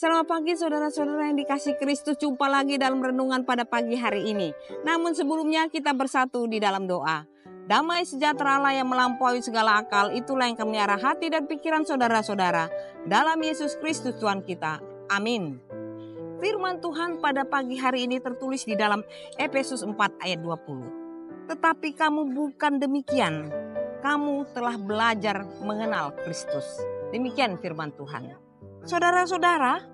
Selamat pagi saudara-saudara yang dikasih Kristus, jumpa lagi dalam renungan pada pagi hari ini. Namun sebelumnya kita bersatu di dalam doa. Damai sejahtera Allah yang melampaui segala akal, itulah yang memelihara hati dan pikiran saudara-saudara. Dalam Yesus Kristus Tuhan kita. Amin. Firman Tuhan pada pagi hari ini tertulis di dalam Efesus 4 ayat 20. Tetapi kamu bukan demikian. Kamu telah belajar mengenal Kristus. Demikian firman Tuhan. Saudara-saudara,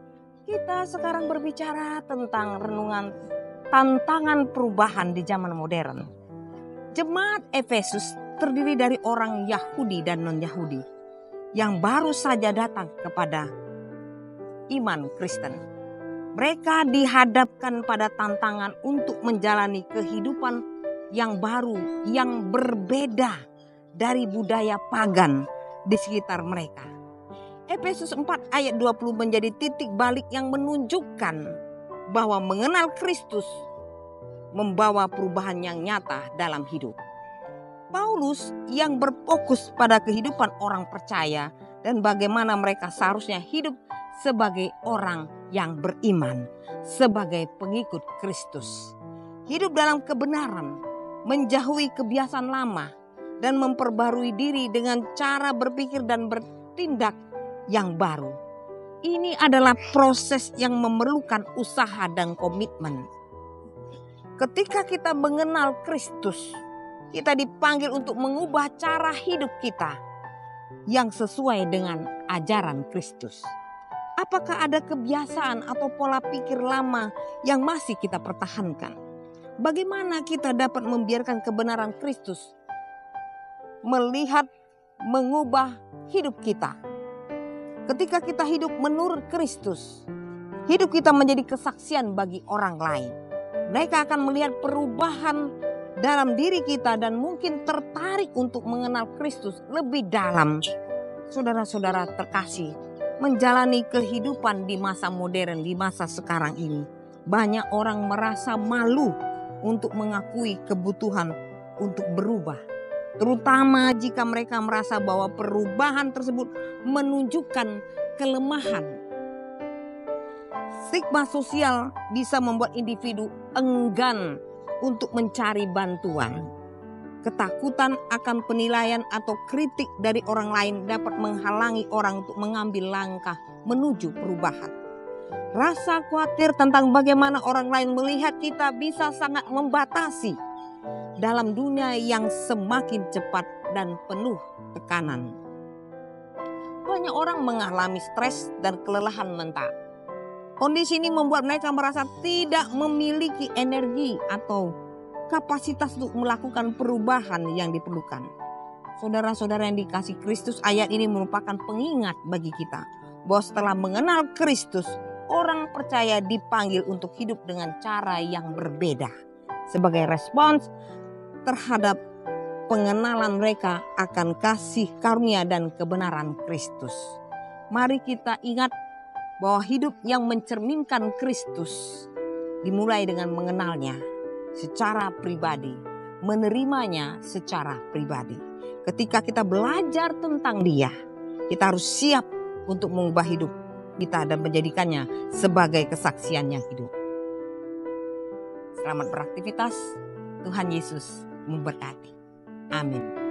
kita sekarang berbicara tentang renungan tantangan perubahan di zaman modern. Jemaat Efesus terdiri dari orang Yahudi dan non-Yahudi yang baru saja datang kepada iman Kristen. Mereka dihadapkan pada tantangan untuk menjalani kehidupan yang baru, yang berbeda dari budaya pagan di sekitar mereka. Efesus 4 ayat 20 menjadi titik balik yang menunjukkan bahwa mengenal Kristus membawa perubahan yang nyata dalam hidup. Paulus yang berfokus pada kehidupan orang percaya dan bagaimana mereka seharusnya hidup sebagai orang yang beriman, sebagai pengikut Kristus. Hidup dalam kebenaran, menjauhi kebiasaan lama, dan memperbarui diri dengan cara berpikir dan bertindak yang baru. Ini adalah proses yang memerlukan usaha dan komitmen. Ketika kita mengenal Kristus, kita dipanggil untuk mengubah cara hidup kita yang sesuai dengan ajaran Kristus. Apakah ada kebiasaan atau pola pikir lama yang masih kita pertahankan? Bagaimana kita dapat membiarkan kebenaran Kristus mengubah hidup kita? Ketika kita hidup menurut Kristus, hidup kita menjadi kesaksian bagi orang lain. Mereka akan melihat perubahan dalam diri kita dan mungkin tertarik untuk mengenal Kristus lebih dalam. Saudara-saudara terkasih, menjalani kehidupan di masa modern, di masa sekarang ini, banyak orang merasa malu untuk mengakui kebutuhan untuk berubah. Terutama jika mereka merasa bahwa perubahan tersebut menunjukkan kelemahan. Stigma sosial bisa membuat individu enggan untuk mencari bantuan. Ketakutan akan penilaian atau kritik dari orang lain dapat menghalangi orang untuk mengambil langkah menuju perubahan. Rasa khawatir tentang bagaimana orang lain melihat kita bisa sangat membatasi dalam dunia yang semakin cepat dan penuh tekanan. Banyak orang mengalami stres dan kelelahan mental. Kondisi ini membuat mereka merasa tidak memiliki energi atau kapasitas untuk melakukan perubahan yang diperlukan. Saudara-saudara yang dikasihi Kristus, ayat ini merupakan pengingat bagi kita bahwa setelah mengenal Kristus, orang percaya dipanggil untuk hidup dengan cara yang berbeda. Sebagai respons terhadap pengenalan mereka akan kasih karunia dan kebenaran Kristus. Mari kita ingat bahwa hidup yang mencerminkan Kristus dimulai dengan mengenalnya secara pribadi, menerimanya secara pribadi. Ketika kita belajar tentang Dia, kita harus siap untuk mengubah hidup kita dan menjadikannya sebagai kesaksian yang hidup. Selamat beraktivitas. Tuhan Yesus memberkati. Amin.